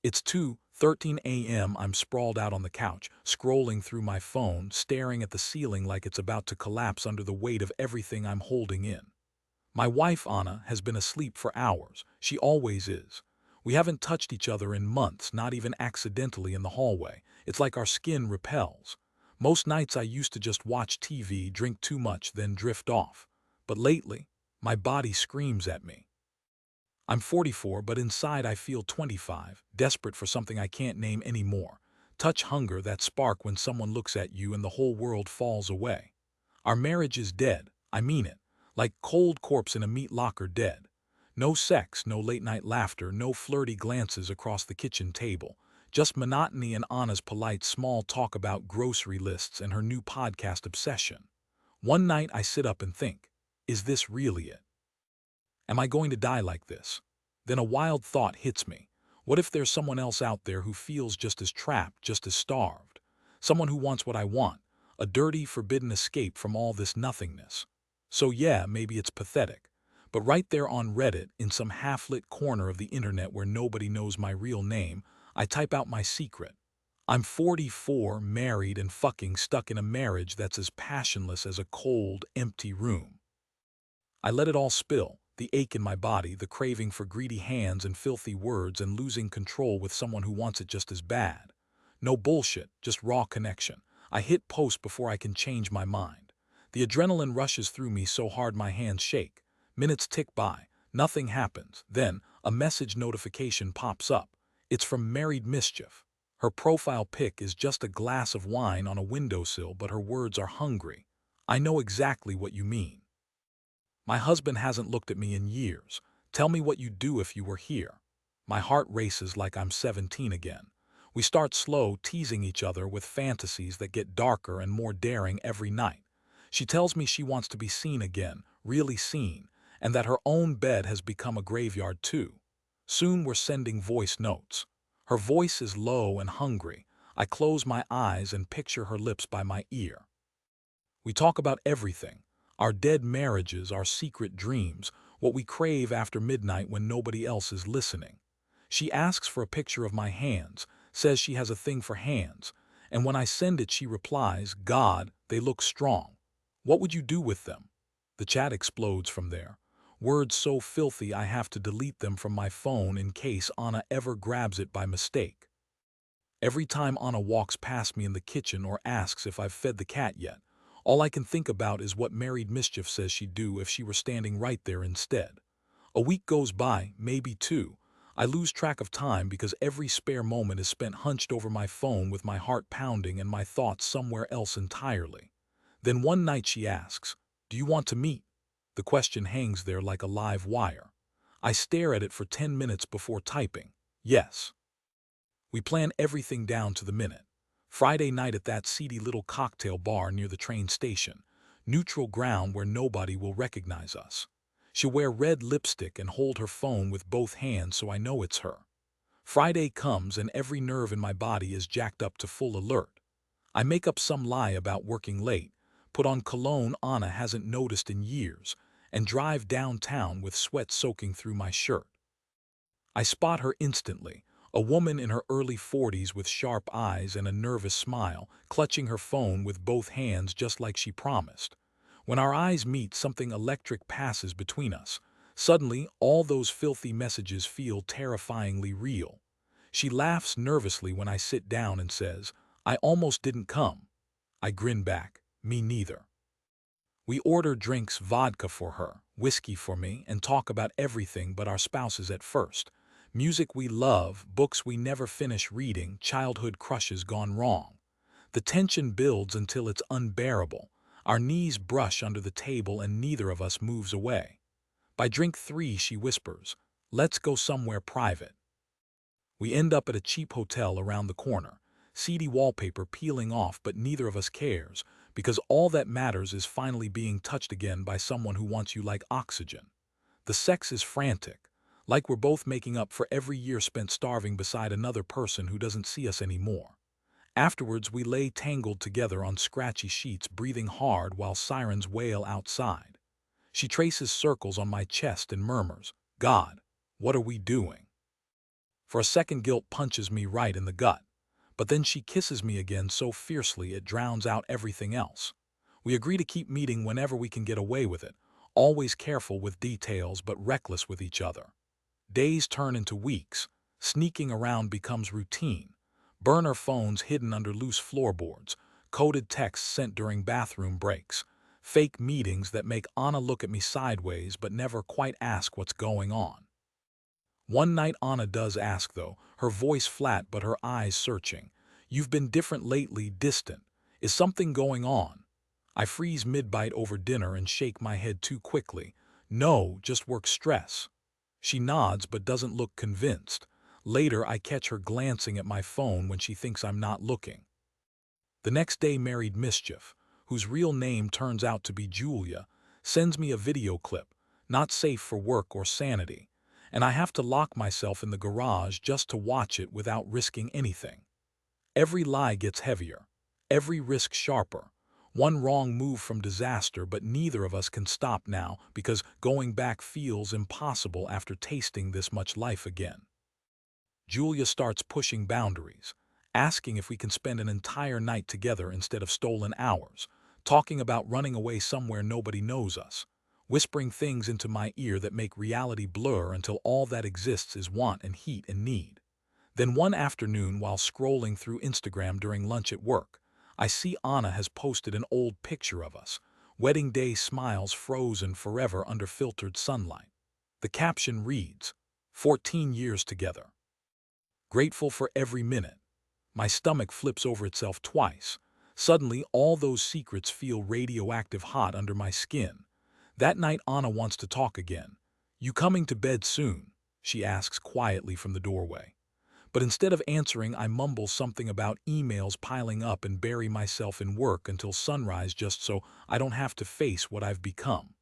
It's 2:13 a.m. I'm sprawled out on the couch, scrolling through my phone, staring at the ceiling like it's about to collapse under the weight of everything I'm holding in. My wife, Anna, has been asleep for hours. She always is. We haven't touched each other in months, not even accidentally in the hallway. It's like our skin repels. Most nights I used to just watch TV, drink too much, then drift off. But lately, my body screams at me. I'm 44, but inside I feel 25, desperate for something I can't name anymore. Touch hunger, that spark when someone looks at you and the whole world falls away. Our marriage is dead. I mean it. Like cold corpse in a meat locker, dead. No sex, no late-night laughter, no flirty glances across the kitchen table. Just monotony and Anna's polite small talk about grocery lists and her new podcast obsession. One night I sit up and think, is this really it? Am I going to die like this? Then a wild thought hits me. What if there's someone else out there who feels just as trapped, just as starved? Someone who wants what I want, a dirty, forbidden escape from all this nothingness. So yeah, maybe it's pathetic. But right there on Reddit, in some half-lit corner of the internet where nobody knows my real name, I type out my secret. I'm 44, married and fucking stuck in a marriage that's as passionless as a cold, empty room. I let it all spill, the ache in my body, the craving for greedy hands and filthy words and losing control with someone who wants it just as bad. No bullshit, just raw connection. I hit post before I can change my mind. The adrenaline rushes through me so hard my hands shake. Minutes tick by. Nothing happens. Then, a message notification pops up. It's from Married Mischief. Her profile pic is just a glass of wine on a windowsill, but her words are hungry. I know exactly what you mean. My husband hasn't looked at me in years. Tell me what you'd do if you were here. My heart races like I'm 17 again. We start slow, teasing each other with fantasies that get darker and more daring every night. She tells me she wants to be seen again, really seen, and that her own bed has become a graveyard too. Soon we're sending voice notes. Her voice is low and hungry. I close my eyes and picture her lips by my ear. We talk about everything. Our dead marriages, our secret dreams, what we crave after midnight when nobody else is listening. She asks for a picture of my hands, says she has a thing for hands, and when I send it she replies, God, they look strong. What would you do with them? The chat explodes from there. Words so filthy I have to delete them from my phone in case Anna ever grabs it by mistake. Every time Anna walks past me in the kitchen or asks if I've fed the cat yet, all I can think about is what Married Mischief says she'd do if she were standing right there instead. A week goes by, maybe two. I lose track of time because every spare moment is spent hunched over my phone with my heart pounding and my thoughts somewhere else entirely. Then one night she asks, "Do you want to meet?" The question hangs there like a live wire. I stare at it for 10 minutes before typing, "Yes." We plan everything down to the minute. Friday night at that seedy little cocktail bar near the train station. Neutral ground where nobody will recognize us. She'll wear red lipstick and hold her phone with both hands so I know it's her. Friday comes and every nerve in my body is jacked up to full alert. I make up some lie about working late, put on cologne Anna hasn't noticed in years, and drive downtown with sweat soaking through my shirt. I spot her instantly, a woman in her early 40s with sharp eyes and a nervous smile, clutching her phone with both hands just like she promised. When our eyes meet, something electric passes between us. Suddenly, all those filthy messages feel terrifyingly real. She laughs nervously when I sit down and says, "I almost didn't come." I grin back, "Me neither." We order drinks, vodka for her, whiskey for me, and talk about everything but our spouses at first. Music we love, books we never finish reading, childhood crushes gone wrong. The tension builds until it's unbearable. Our knees brush under the table and neither of us moves away. By drink 3, she whispers, "Let's go somewhere private." We end up at a cheap hotel around the corner. Seedy wallpaper peeling off, but neither of us cares, because all that matters is finally being touched again by someone who wants you like oxygen. The sex is frantic, like we're both making up for every year spent starving beside another person who doesn't see us anymore. Afterwards, we lay tangled together on scratchy sheets, breathing hard while sirens wail outside. She traces circles on my chest and murmurs, "God, what are we doing?" For a second, guilt punches me right in the gut. But then she kisses me again so fiercely it drowns out everything else. We agree to keep meeting whenever we can get away with it, always careful with details but reckless with each other. Days turn into weeks. Sneaking around becomes routine. Burner phones hidden under loose floorboards, coded texts sent during bathroom breaks, fake meetings that make Anna look at me sideways but never quite ask what's going on. One night Anna does ask, though, her voice flat but her eyes searching. "You've been different lately, distant. Is something going on?" I freeze mid-bite over dinner and shake my head too quickly. "No, just work stress." She nods but doesn't look convinced. Later, I catch her glancing at my phone when she thinks I'm not looking. The next day, Married Mischief, whose real name turns out to be Julia, sends me a video clip, not safe for work or sanity, and I have to lock myself in the garage just to watch it without risking anything. Every lie gets heavier, every risk sharper. One wrong move from disaster, but neither of us can stop now because going back feels impossible after tasting this much life again. Julia starts pushing boundaries, asking if we can spend an entire night together instead of stolen hours, talking about running away somewhere nobody knows us, whispering things into my ear that make reality blur until all that exists is want and heat and need. Then one afternoon, while scrolling through Instagram during lunch at work, I see Anna has posted an old picture of us, wedding day smiles frozen forever under filtered sunlight. The caption reads, "14 years together. Grateful for every minute." My stomach flips over itself twice. Suddenly, all those secrets feel radioactive hot under my skin. That night, Anna wants to talk again. "You coming to bed soon?" she asks quietly from the doorway. But instead of answering, I mumble something about emails piling up and bury myself in work until sunrise just so I don't have to face what I've become.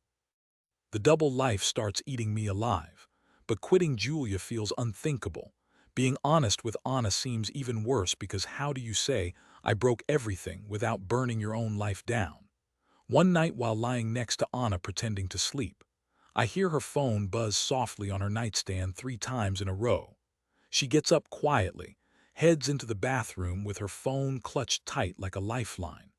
The double life starts eating me alive, but quitting Julia feels unthinkable. Being honest with Anna seems even worse because how do you say, "I broke everything," without burning your own life down? One night while lying next to Anna pretending to sleep, I hear her phone buzz softly on her nightstand 3 times in a row. She gets up quietly, heads into the bathroom with her phone clutched tight like a lifeline.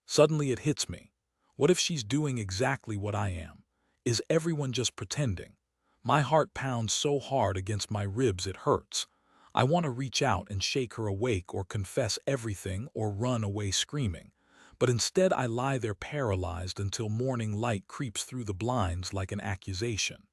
Suddenly it hits me. What if she's doing exactly what I am? Is everyone just pretending? My heart pounds so hard against my ribs it hurts. I want to reach out and shake her awake or confess everything or run away screaming. But instead I lie there paralyzed until morning light creeps through the blinds like an accusation.